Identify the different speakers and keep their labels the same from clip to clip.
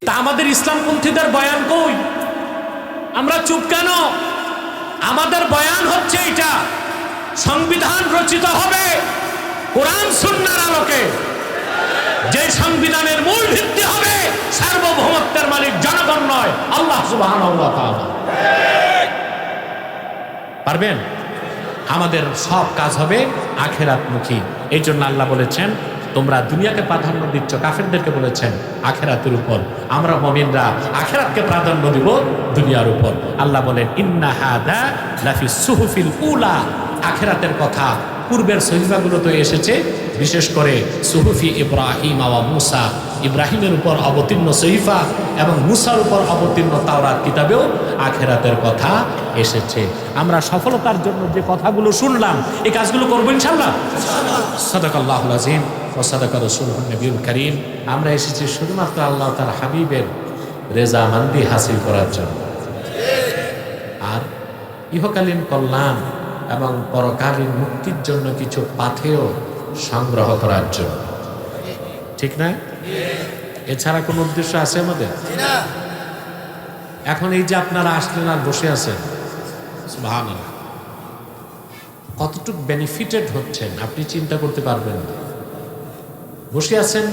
Speaker 1: তা আমাদের ইসলামপন্থীদের বয়ান কই? আমরা চুপ কেন? আমাদের বয়ান হচ্ছে এটা, সংবিধান রচিত হবে কোরআন সুন্নাহর আলোকে, যে সংবিধানের মূল ভিত্তি হবে সার্বভৌমত্বের মালিক জনগণ নয় আল্লাহ সুবহানাহু ওয়া তাআলা। পারবেন? আমাদের সব কাজ হবে আখিরাতমুখী। এই জন্য আল্লাহ বলেছেন তোমরা দুনিয়াকে প্রাধান্য দিচ্ছ, কাফেরদেরকে বলেছেন আখিরাতের উপর। আমরা মুমিনরা আখিরাতকে প্রাধান্য দিব দুনিয়ার উপর। আল্লাহ বলেন ইন্না হাদা লাফি সুহুফিল উলা। আখিরাতের কথা পূর্বের সহিফাগুলোতে এসেছে, বিশেষ করে সুহুফি ইব্রাহিম ওয়া মুসা, ইব্রাহিমের উপর অবতীর্ণ সহিফা এবং মুসার উপর অবতীর্ণ তাওরাত কিতাবেও আখিরাতের কথা এসেছে। আমরা সফলতার জন্য যে কথাগুলো শুনলাম এই কাজগুলো করবো ইনশাআল্লাহ। সাদাকাল্লাহুল আযীম ওয়া সাদাকা রাসূলুন নবিয়ুল কারীম। আমরা এসেছি শুধুমাত্র আল্লাহ তার হাবিবের রেজামন্দি হাসিল করার জন্য, আর ইহকালীন কল্যাণ এবং পরকালীন মুক্তির জন্য কিছু পাথেয় সংগ্রহ করার জন্য। ঠিক না? এছাড়া কোনো উদ্দেশ্য আছে আমাদের? এখন এই যে আপনারা আসলেন আর বসে আছেন, সুবহানাল্লাহ, কতটুকু বেনিফিটেড হচ্ছেন আপনি চিন্তা করতে পারবেন না। বসে আছেন,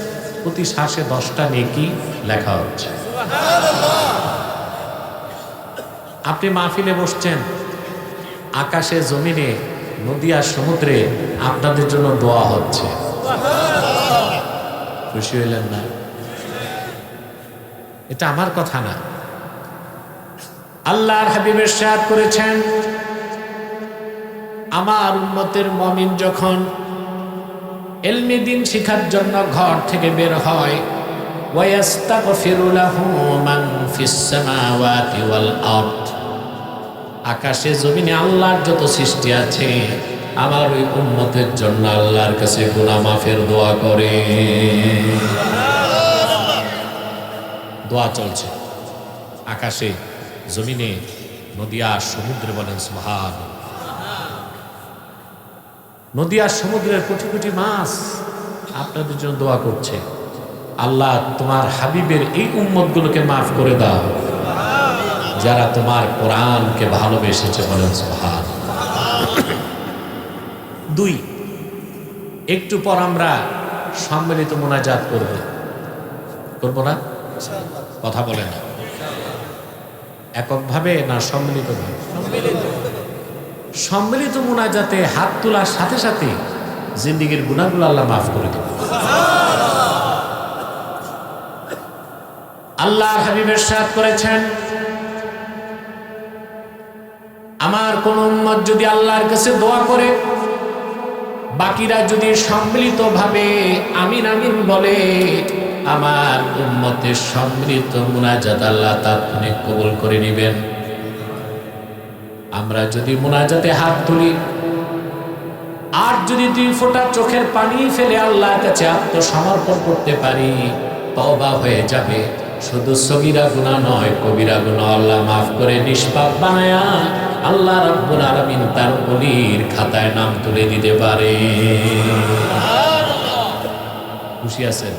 Speaker 1: প্রতি শ্বাসে 10টা নেকি লেখা হচ্ছে। আপনি মাহফিলে বসছেন, আকাশে জমিনে নদী আর সমুদ্রে আপনাদের জন্য দোয়া হচ্ছে। খুশি হইলেন না? এটা আমার কথা না, আল্লাহর হাবিব ইরশাদ করেছেন আমার উম্মতের মুমিন যখন ইলমি দ্বীন শিখার জন্য ঘর থেকে বের হয়, ওয়ায়াস্তাগফিরু লাহু মান ফিস সামাওয়াতি ওয়াল আরদ, আকাশে জমিনে আল্লাহর যত সৃষ্টি আছে আমার ওই উম্মতের জন্য আল্লাহর কাছে গুনাহ মাফের দোয়া করে। দোয়া চলছে আকাশে জমিনে নদী আর সমুদ্রে, বলেন সুবহানাল্লাহ। নদী আর সমুদ্রের কোটি কোটি মাছ আপনাদের জন্য দোয়া করছে, আল্লাহ তোমার হাবিবের এই উম্মতগুলোকে মাফ করে দাও যারা তোমার কোরআনকে ভালোবেসেছে, বলেন সুবহানাল্লাহ। 2, একটু পর আমরা সম্মিলিত মুনাজাত করব না? কথা বলে না, এককভাবে না সম্মিলিতভাবে? সম্মিলিত মুনাজাতে হাত তোলার সাথে সাথে জিন্দেগীর গুনাহগুলো আল্লাহ মাফ করে দেবে। আল্লাহর হাবিব ইরশাদ করেছেন আমার কোন উম্মত যদি আল্লাহর কাছে দোয়া করে, বাকিরা যদি সম্মিলিতভাবে আমিন আমিন বলে, আমার উম্মতের সম্মিলিত মুনাজাত আল্লাহ তাৎক্ষণিক কবুল করে নেবেন। আমরা যদি মুনাজাতে হাত তুলি আর যদি 2 ফোঁটা চোখের পানি ফেলে আল্লাহর কাছে আত্মসমর্পণ করতে পারি, তওবা হয়ে যাবে। শুধু সগীরা গুনাহ নয়, কবিরা গুনাহ আল্লাহ মাফ করে নিষ্পাপ বানায়া আল্লাহ রাব্বুল আলামিন তার ওলির খাতায় নাম তুলে দিতে পারে। খুশি আছেন?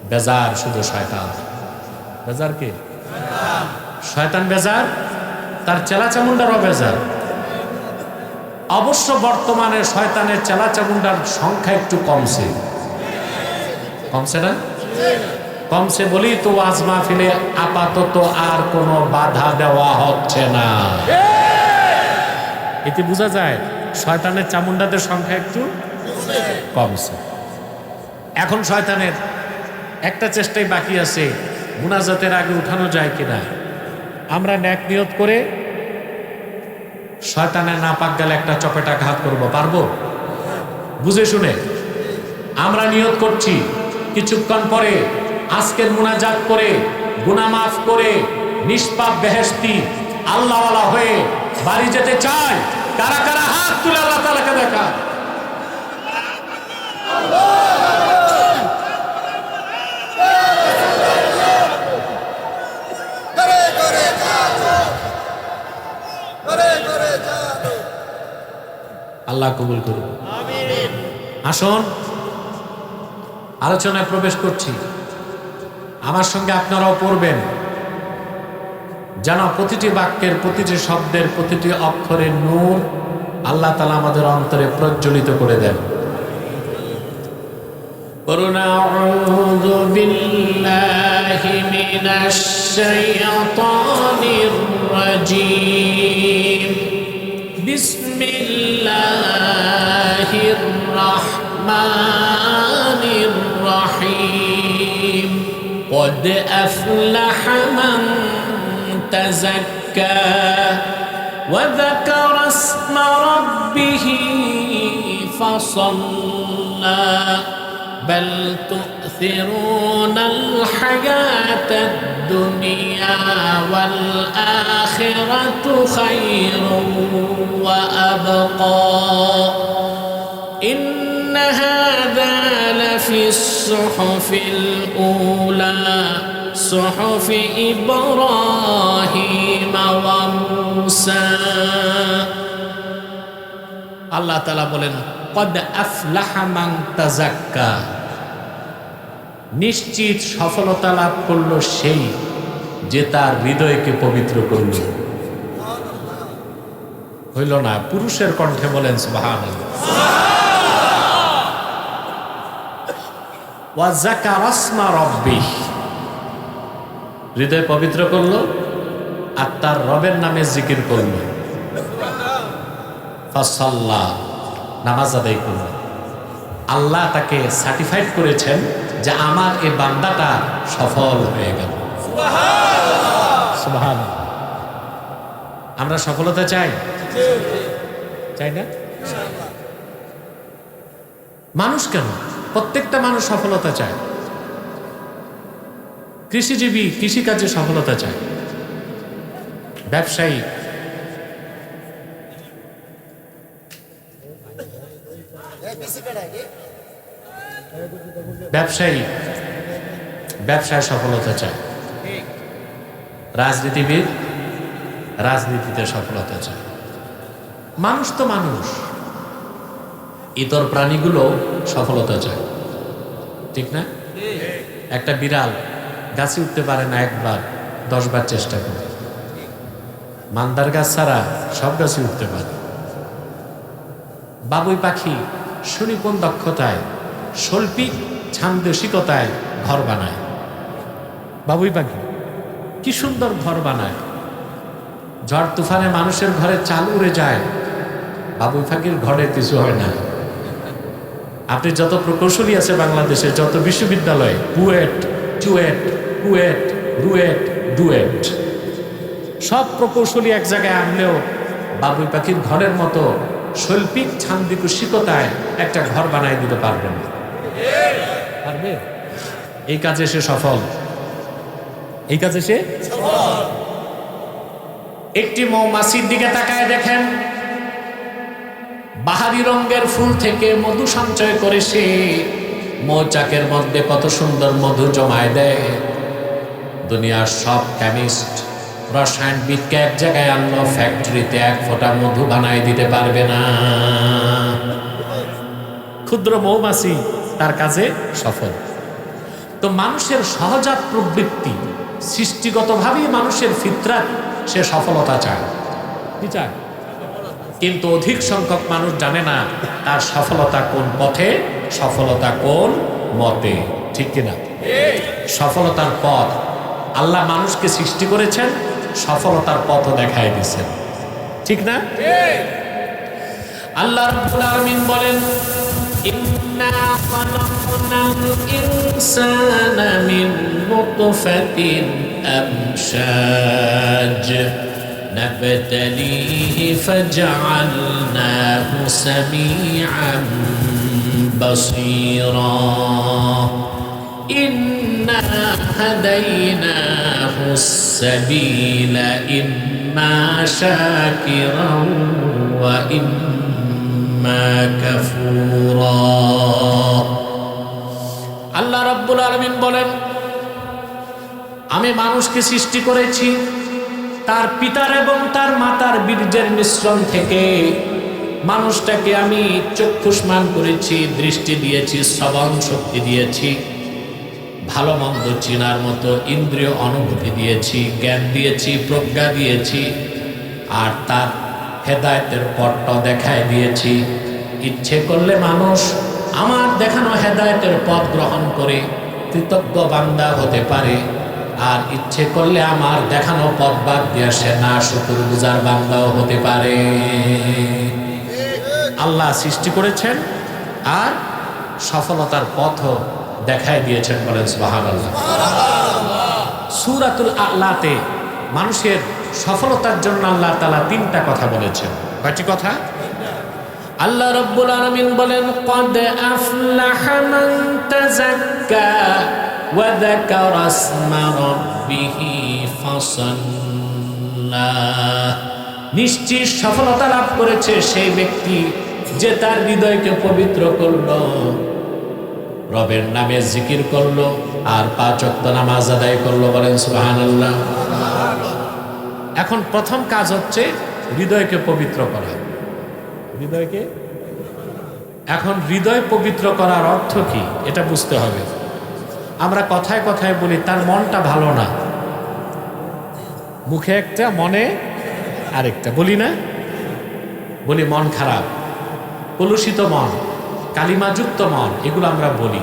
Speaker 1: বেজার শুধু শয়তান। বেজার কে? শয়তান বেজার, তার চেলাচামুন্ডারও বেজার। অবশ্য বর্তমানে শয়তানের চেলাচামুন্ডার সংখ্যা একটু কমছে না? কমছে বলেই তো ওয়াজ মাহফিলে আপাতত আর কোনো বাধা দেওয়া হচ্ছে না। এতে বোঝা যায় শয়তানের চামুন্ডাদের সংখ্যা একটু কমছে। এখন শয়তানের একটা চেষ্টাই বাকি আছে, মুনাজাতের আগে উঠানো যায় কিনা। আমরা নেক নিয়ত করে শয়তানের নাপাক গেলে একটা চপেটা ঘাত করব, পারবো? বুঝে শুনে আমরা নিয়ত করছি কিছুক্ষণ পরে আজকের মুনাজাত করে গুনাহ মাফ করে নিষ্পাপ বেহেশতি আল্লাহওয়ালা হয়ে বাড়ি যেতে চায়। কারা কারা হাত তুলে আল্লাহ তাআলাকে দেখা। আল্লাহ কবুল করুন। আসুন আলোচনায় প্রবেশ করছি। আমার সঙ্গে আপনারাও পড়বেন, যেন প্রতিটি বাক্যের, প্রতিটি শব্দের, প্রতিটি অক্ষরের নূর আল্লাহ তাআলা আমাদের অন্তরে প্রজ্বলিত করে দেন। আউযু বিল্লাহি মিনাশ শাইতানির রাজীম। বিসমিল্লাহির রাহমানির রাহিম। قد أفلح من تزكى وذكر اسم ربه فصلى بل تؤثرون الحياة الدنيا والآخرة خير وأبقى إن هذا لفي الصحف الأولى صحف إبراهيم وموسى। আল্লাহ তাআলা বলেন قد أفلح من تزكى, নিশ্চিত সফলতা লাভ করলো সেই যে তার হৃদয়কে পবিত্র করল। হইল না? পুরুষের কণ্ঠে বলেন সুবহানাল্লাহ। ওয়া যাকারা ইসমা রাব্বিহ, হৃদয় পবিত্র করলো আর তার রবের নামে জিকির করলো। ফাসাল্লা, নামাজ আদায় করলো। আল্লাহ তাকে সার্টিফাইড করেছেন যে আমার এই বান্দাটা সফল হয়ে গেল। সুবহানাল্লাহ। আমরা সফলতা চাই, চাই না? মানুষ কেন, প্রত্যেকটা মানুষ সফলতা চায়। কৃষিজীবী কৃষিকাজে সফলতা চায়, ব্যবসায়ী ব্যবসায় সফলতা চায়, রাজনীতিবিদ রাজনীতিতে সফলতা চায়। মানুষ তো মানুষ, ইতর প্রাণীগুলো সফলতা চায়, ঠিক না? একটা বিড়াল গাছে উঠতে পারে না, একবার 10 বার চেষ্টা করে। মান্দার গাছ ছাড়া সব গাছে উঠতে পারে। বাবুই পাখি সুনিপুণ দক্ষতায়, শৈল্পিক ছান্দসিকতায় ঘর বানায়। বাবুই পাখি কি সুন্দর ঘর বানায়। ঝড় তুফানে মানুষের ঘরে চাল উড়ে যায়, বাবুই পাখির ঘরে কিছু হয় না। আপনি যত প্রকৌশলী আছে বাংলাদেশে, যত বিশ্ববিদ্যালয়, বুয়েট, চুয়েট, কুয়েট, রুয়েট, ডুয়েট, সব প্রকৌশলী এক জায়গায় আনলেও বাবুই পাখির ঘরের মতো শৈল্পিক ছান্দিকুশিকতায় একটা ঘর বানাই দিতে পারবে না। পারবে? এই কাজে সে সফল, এই কাজে সে সফল। একটি মৌমাছির দিকে তাকায় দেখেন, বাহারি রঙের ফুল থেকে মধু সঞ্চয় করে সে মৌচাকের মধ্যে কত সুন্দর মধু জমায় দেয়। দুনিয়ার সব কেমিস্ট, রসায়নবিদকে এক জায়গায় আনলো, ফ্যাক্টরিতে এক ফোঁটা মধু বানায় দিতে পারবে না। ক্ষুদ্র মৌমাছি তার কাজে সফল। তো মানুষের সহজাত প্রবৃত্তি, সৃষ্টিগতভাবেই মানুষের ফিতরাত, সে সফলতা চায়, কি চায়? কিন্তু অধিক সংখ্যক মানুষ জানে না তার সফলতা কোন পথে, সফলতা কোন মতে, ঠিক কিনা? সফলতার পথ আল্লাহ মানুষকে সৃষ্টি করেছেন, সফলতার পথও দেখায় দিয়েছেন, ঠিক না? আল্লাহ রাব্বুল আলামিন বলেন, ইন্না খালাকনাল ইনসানা মিন নুতফাতিন আমশাজ নাবতালিহি ফাজআলনাহু সামিআন বাসীরা ইন্না হাদাইনাহু সাবিলা ইম্মা শাকিরান ওয়া ইম্মা কাফুরা। আল্লাহ রাব্বুল আলামিন বলেন, আমি মানুষকে সৃষ্টি করেছি তার পিতার এবং তার মাতার বীর্যের মিশ্রণ থেকে। মানুষটাকে আমি চক্ষুষ্মান করেছি, দৃষ্টি দিয়েছি, শ্রবণ শক্তি দিয়েছি। ভালো মন্দ চেনার মতো ইন্দ্রিয় অনুভূতি দিয়েছি, জ্ঞান দিয়েছি, প্রজ্ঞা দিয়েছি, আর তার হেদায়েতের পথটা দেখায় দিয়েছি। ইচ্ছে করলে মানুষ আমার দেখানো হেদায়েতের পথ গ্রহণ করে কৃতজ্ঞ বান্দা হতে পারে, আর ইচ্ছে করলে আমার দেখানো পথ বাদ দিয়ে সে না শুকরগুজার বান্দাও হতে পারে। আল্লাহ সৃষ্টি করেছেন আর সফলতার পথও দেখায় দিয়েছেন, বলেন সুবহানাল্লাহ। সূরাতুল আ'লাতে মানুষের সফলতার জন্য আল্লাহ তাআলা 3টা কথা বলেছেন। কয়টি কথা? আল্লাহ রাব্বুল আলামিন বলেন, ক্বাদ আফলাহা মান তাযাক্কা ওয়া যাকারা ইসমা রাব্বিহি ফাসাল্লা। নিশ্চিত সফলতা লাভ করেছে সেই ব্যক্তি যে তার হৃদয়কে পবিত্র করলো, রবের নামে জিকির করলো, আর 5 ওয়াক্ত নামাজ আদায় করলো, বলেন সুবহানাল্লাহ। এখন প্রথম কাজ হচ্ছে হৃদয়কে পবিত্র করা। হৃদয়কে, এখন হৃদয় পবিত্র করার অর্থ কি এটা বুঝতে হবে। আমরা কথায় কথায় বলি তার মনটা ভালো না, মুখে একটা মনে আরেকটা, বলি না? বলি মন খারাপ, কলুষিত মন, কালিমাযুক্ত মন, এগুলো আমরা বলি।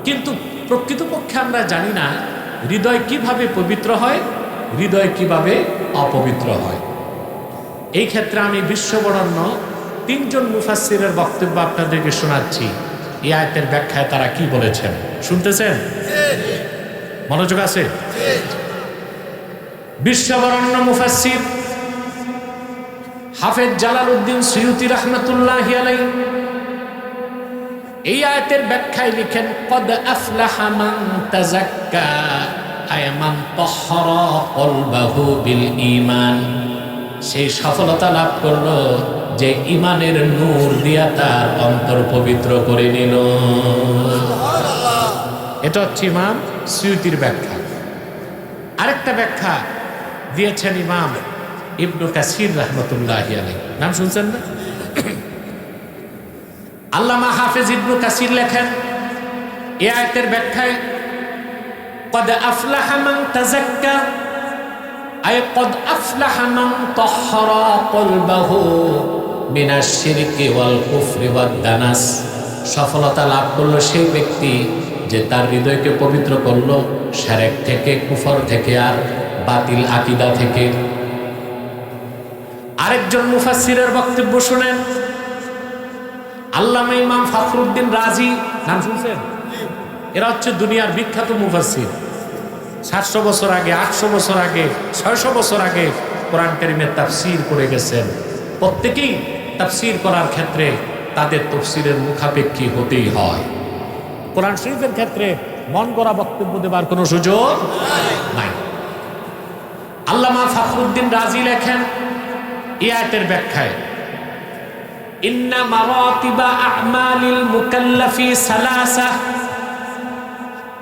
Speaker 1: কিন্তু প্রকৃতপক্ষে আমরা জানি না হৃদয় কিভাবে পবিত্র হয়, হৃদয় কিভাবে অপবিত্র হয়। এই ক্ষেত্রে আমি বিশ্ববরেণ্য 3 জন মুফাসসিরের বক্তব্য আপনাদেরকে শোনাচ্ছি। এই আয়াতের ব্যাখ্যায় তারা কি বলেছেন শুনতেছেন? মনোযোগ আছে? বিশ্ববরেণ্য মুফাসসির হাফেজ জালালউদ্দিন সুয়ুতী রাহমাতুল্লাহি আলাইহি এই আয়াতের ব্যাখ্যায় লিখেন, ক্বাদ আফলাহা মান তাযাক্কা আয় মান তাহহারা কলবাহু বিল ঈমান। সেই সফলতা লাভ করলো যে ঈমানের নূর দিয়া তার অন্তর পবিত্র করে নিল। এটা হচ্ছে ইমাম সুয়ুতীর ব্যাখ্যা। আরেকটা ব্যাখ্যা দিয়েছেন ইমাম ইবনু কাসির রাহমাতুল্লাহি আলাইহি। নাম শুনছেন না? আল্লামা হাফেজ ইবনু কাসির লেখেন এই আয়াতের ব্যাখ্যায়, ক্বাদ আফলাহা মান তাযাক্কা আয় ক্বাদ আফলাহা মান তাহহারা কলবাহু মিনাশ শিরকি ওয়াল কুফরি ওয়াদ দানাস। সফলতা লাভ করলো সেই ব্যক্তি যে তার হৃদয়কে পবিত্র করলো শিরক থেকে, কুফর থেকে, আর বাতিল আকীদা থেকে। আরেকজন মুফাসসিরের বক্তব্য শুনেন, আল্লামা ইমাম ফখরুদ্দিন রাজি। নাম শুনছেন? এরা হচ্ছে দুনিয়ার বিখ্যাত মুফাসসির। 700 বছর আগে, 800 বছর আগে, 600 বছর আগে কোরআন কারীমের তাফসীর করে গেছেন। প্রত্যেকেই তাফসীর করার ক্ষেত্রে তাদের তাফসীরের মুখাপেক্ষী হতেই হয়। কোরআন শরীফের ক্ষেত্রে মন গড়া বক্তব্য দেবার কোনো সুযোগ নাই। আল্লামা ফখরুদ্দিন রাজি লেখেন এই আয়াতের ব্যাখ্যায়, ইন্না মারাতিবা আমালিল মুকাল্লাফি সালাসা।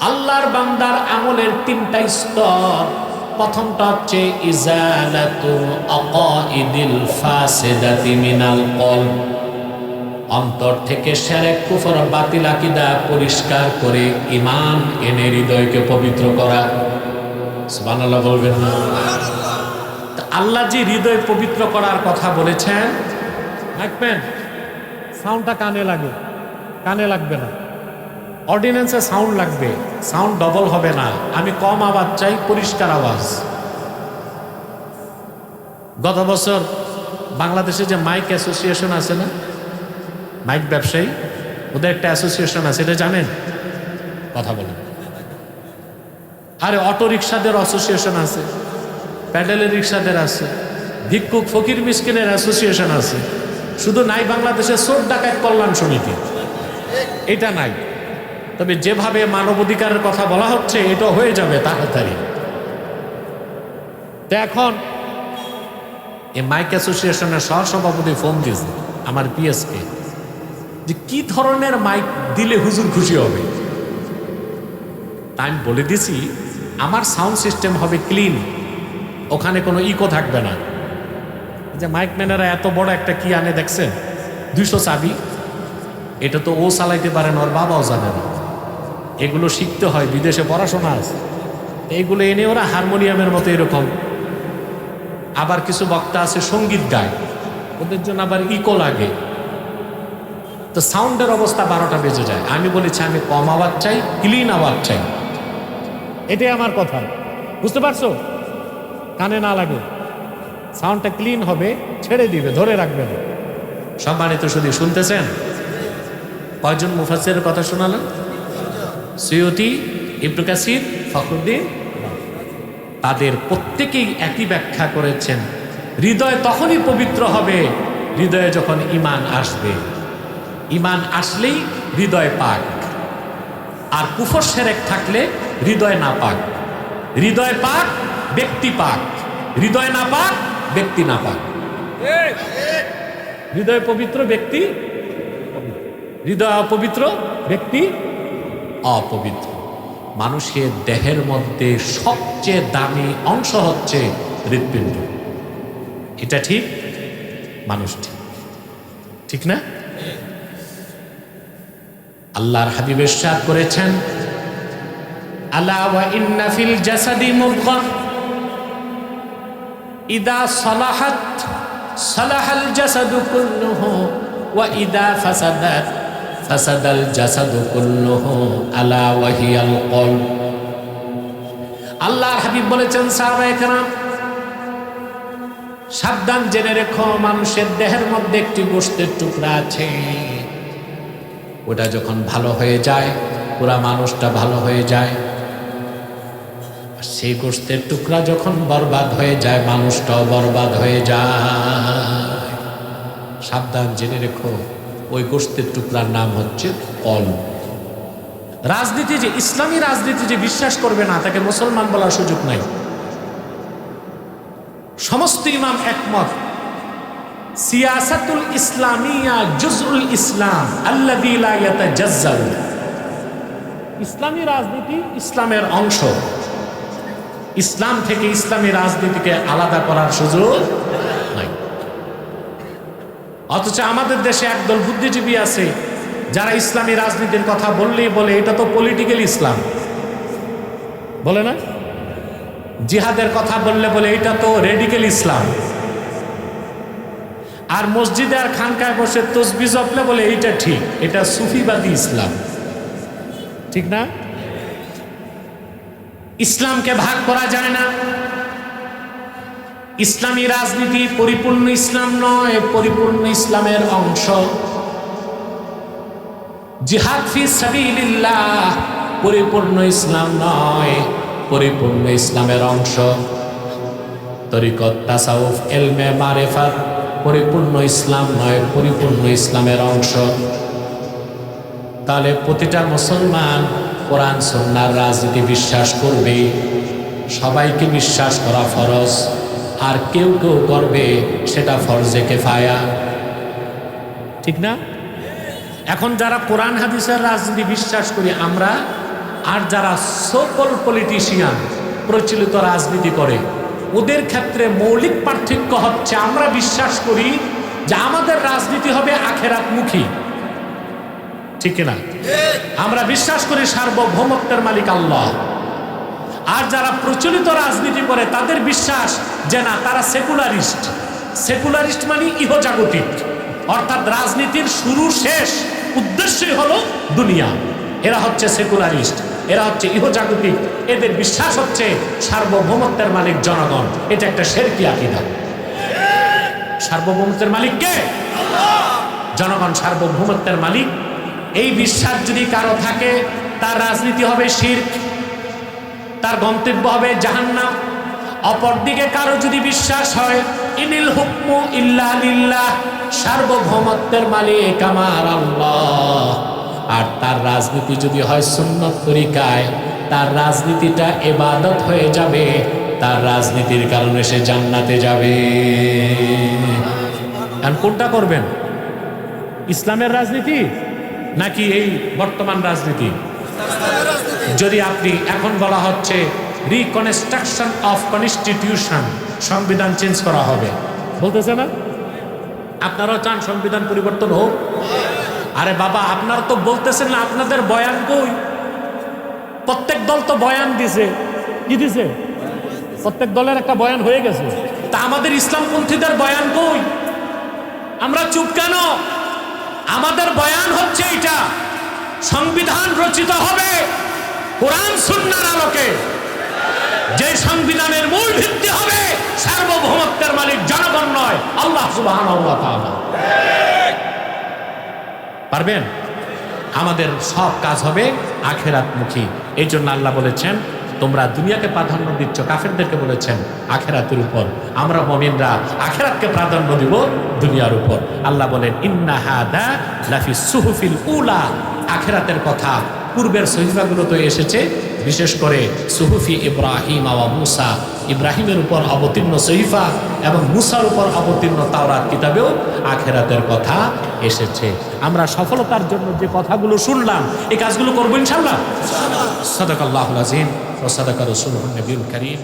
Speaker 1: আল্লাহর বান্দার আমলের 3টা স্তর। প্রথমটা হচ্ছে ইজালাতু আকাইদিল ফাসিদাতি মিনাল কলব। অন্তর থেকে শিরক, কুফর, বাতিল আকীদা পরিষ্কার করে ঈমান এনে হৃদয়কে পবিত্র করা। সুবহানাল্লাহ বলবেন না? আল্লাহ যে হৃদয় পবিত্র করার কথা বলেছেন, দেখবেন সাউন্ডটা কানে লাগে, কানে লাগবে না, অর্ডিন্যান্সে সাউন্ড লাগবে, সাউন্ড ডবল হবে না। আমি কম আওয়াজ চাই, পরিষ্কার আওয়াজ। গত বছর বাংলাদেশে যে মাইক অ্যাসোসিয়েশন আছে না, মাইক ব্যবসায়ী, ওদের একটা অ্যাসোসিয়েশন আছে, এটা জানেন? কথা বলেন। আরে অটো রিক্সাদের অ্যাসোসিয়েশন আছে, প্যাডেলের রিক্সাদের আছে, ভিক্ষুক ফকির মিসকিনের অ্যাসোসিয়েশন আছে। শুধু নাই বাংলাদেশে চোর ডাকাত কল্যাণ সমিতি, এটা নাই। তবে যেভাবে মানবাধিকারের কথা বলা হচ্ছে এটা হয়ে যাবে তাড়াতাড়ি। তো এখন এই মাইক অ্যাসোসিয়েশনের সহসভাপতি ফোন দিয়েছে আমার পিএসকে, যে কি ধরনের মাইক দিলে হুজুর খুশি হবে। তাই আমি বলে দিছি আমার সাউন্ড সিস্টেম হবে ক্লিন, ওখানে কোনো ইকো থাকবে না। যে মাইক ম্যানেরা এত বড় একটা কি আনে দেখছেন, 200 চাবি, এটা তো ও চালাইতে পারে না, ওর বাবাও জানে না। এগুলো শিখতে হয়, বিদেশে পড়াশোনা আছে, এইগুলো এনে ওরা হারমোনিয়ামের মতো এরকম। আবার কিছু বক্তা আছে সঙ্গীত গায়, ওদের জন্য আবার ইকো লাগে, তো সাউন্ডের অবস্থা 12টা বেজে যায়। আমি বলেছি আমি কম আওয়াজ চাই, ক্লিন আওয়াজ চাই, এটাই আমার কথা, বুঝতে পারছো? কানে না লাগে, সাউন্ডটা ক্লিন হবে, ছেড়ে দিবে, ধরে রাখবে না। সম্মানিত শুধু শুনতেছেন, কয়জন মুফাসসিরের কথা শোনালেন? সুয়ুতি, ইবনে কাসির, ফখরুদ্দীন, তাদের প্রত্যেকেই একই ব্যাখ্যা করেছেন। হৃদয় তখনই পবিত্র হবে হৃদয়ে যখন ঈমান আসবে, ঈমান আসলেই হৃদয় পাক। আর কুফর শিরক থাকলে হৃদয় না পাক। হৃদয় পাক ব্যক্তি পাক, হৃদয় না পাক ব্যক্তি না পাক। হৃদয় পবিত্র ব্যক্তি পবিত্র, হৃদয় অপবিত্র ব্যক্তি অপবিত্র। মানুষের দেহের মধ্যে সবচেয়ে দামি অংশ হচ্ছে হৃৎপিণ্ড। এটা ঠিক, মানুষ ঠিক, ঠিক না? আল্লাহর হাবিব ইরশাদ করেছেন, আলা ওয়া ইন্না ফিল জাসাদি মুদগাহ ইদা সালাহাত সালাহাল জাসাদু কুল্লুহু ওয়া ইদা ফাসাদাত ফাসাদাল জাসাদু কুল্লুহু আলা ওয়া হিয়াল কলব। আল্লাহর হাবিব বলেছেন, সাহাবায়ে কেরাম সাবধান জেনে রেখো, মানুষের দেহের মধ্যে একটি গোশতের টুকরা আছে, ওটা যখন ভালো হয়ে যায় পুরা মানুষটা ভালো হয়ে যায়, সেই গোশতের টুকরা যখন বরবাদ হয়ে যায় মানুষটাও বরবাদ হয়ে যায়। সাবধান জেনে রেখো, ওই গোশতের টুকরার নাম হচ্ছে কলব। রাজনীতি যে, ইসলামী রাজনীতি যে বিশ্বাস করবে না তাকে মুসলমান বলার সুযোগ নাই। সমস্ত ইমাম একমত, সিয়াসাতুল ইসলামিয়া জুজউল ইসলাম আল্লাযী লা ইয়াতাজাজ্জাউ। ইসলামী রাজনীতি ইসলামের অংশ, ইসলাম থেকে ইসলামী রাজনীতিকে আলাদা করার সুযোগ নাই। অথচ আমাদের দেশে একদল বুদ্ধিজীবী আছে যারা ইসলামী রাজনীতির কথা বললেই বলে এটা তো পলিটিক্যাল ইসলাম, বলে না? জিহাদের কথা বললে বলে এটা তো রেডিক্যাল ইসলাম। আর মসজিদে আর খানকায় বসে তসবিহ জপলে বলে এইটা ঠিক, এটা সুফিবাদী ইসলাম, ঠিক না? ইসলামকে ভাগ করা যায় না। ইসলামী রাজনীতি পরিপূর্ণ ইসলাম নয়, পরিপূর্ণ ইসলামের অংশ। জিহাদ ফি সাবিলিল্লাহ পরিপূর্ণ ইসলাম নয়, পরিপূর্ণ ইসলামের অংশ। তরিকত, তাসাউফ, ইলমে মারিফাত পরিপূর্ণ ইসলাম নয়, পরিপূর্ণ ইসলামের অংশ। তাহলে প্রতিটা মুসলমান কোরআন সুন্নাহর রাজনীতি বিশ্বাস করবে, সবাইকে বিশ্বাস করা ফরজ, আর কেউ কেউ করবে সেটা ফরজে কিফায়া, ঠিক না? এখন যারা কোরআন হাদিসের রাজনীতি বিশ্বাস করি আমরা, আর যারা সকল পলিটিশিয়ান প্রচলিত রাজনীতি করে, ওদের ক্ষেত্রে মৌলিক পার্থক্য হচ্ছে আমরা বিশ্বাস করি যে আমাদের রাজনীতি হবে আখিরাতমুখী, ঠিক না? আমরা বিশ্বাস করি সার্বভৌমত্বের মালিক আল্লাহ। আর যারা প্রচলিত রাজনীতি করে তাদের বিশ্বাস যে না, তারা সেকুলারিস্ট। সেকুলারিস্ট মানে ইহজাগতিক, অর্থাৎ রাজনীতির শুরু শেষ উদ্দেশ্যই হলো দুনিয়া। এরা হচ্ছে সেকুলারিস্ট, এরা হচ্ছে ইহজাগতিক। এদের বিশ্বাস হচ্ছে সার্বভৌমত্বের মালিক জনগণ। এটা একটা শিরকি আকীদা। সার্বভৌমত্বের মালিক কে? জনগণ সার্বভৌমত্বের মালিক। এই বিশ্বাস যদি কারো থাকে তার রাজনীতি হবে শিরক, তার গন্তব্য হবে জাহান্নাম। অপরদিকে কারো যদি বিশ্বাস হয় ইনিল হুকমু ইল্লা লিল্লাহ, সার্বভৌমত্বের মালিক আমার আল্লাহ, আর তার রাজনীতি যদি হয় সুন্নত তরিকায়, তার রাজনীতিটা ইবাদত হয়ে যাবে, তার রাজনীতির কারণে সে জান্নাতে যাবে। এখন কোনটা করবেন, ইসলামের রাজনীতি নাকি এই বর্তমান রাজনীতি? যদি আপনি এখন বলা হচ্ছে রিকনস্ট্রাকশন অফ কনস্টিটিউশন, সংবিধান চেঞ্জ করা হবে, বলতেছে না? আপনারাও চান সংবিধান পরিবর্তন হোক? আরে বাবা, আপনারা তো বলতেছেন না, আপনাদের বয়ান কই? প্রত্যেক দল তো বয়ান দিছে, কি দিছে? প্রত্যেক দলের একটা বয়ান হয়ে গেছে। তা আমাদের ইসলামপন্থীদের বয়ান কই? আমরা চুপ কেন? আমাদের বয়ান হচ্ছে এটা, সংবিধান রচিত হবে কোরআন সুন্নাহর আলোকে, যে সংবিধানের মূল ভিত্তি হবে সার্বভৌমত্বের মালিক জনগণ নয় আল্লাহ সুবহানাহু ওয়া তাআলা। পারবেন? আমাদের সব কাজ হবে আখিরাতমুখী। এই জন্য আল্লাহ বলেছেন তোমরা দুনিয়াকে প্রাধান্য দিচ্ছ, কাফেরদেরকে বলেছেন আখিরাতের উপর। আমরা মুমিনরা আখিরাতকে প্রাধান্য দিব দুনিয়ার উপর। আল্লাহ বলেন ইন্না হাদা লাফি সুহুফিল উলা। আখিরাতের কথা পূর্বের সহিফাগুলোতে এসেছে, বিশেষ করে সুহুফি ইব্রাহিম ওয়া মুসা, ইব্রাহিমের উপর অবতীর্ণ সহিফা এবং মুসার উপর অবতীর্ণ তাওরাত কিতাবেও আখিরাতের কথা এসেছে। আমরা সফলতার জন্য যে কথাগুলো শুনলাম এই কাজগুলো করবো ইনশাআল্লাহ। সাদাকাল্লাহুল আযীম ওয়া সাদাকা রাসূলুহুন নবিয়্যুল কারীম।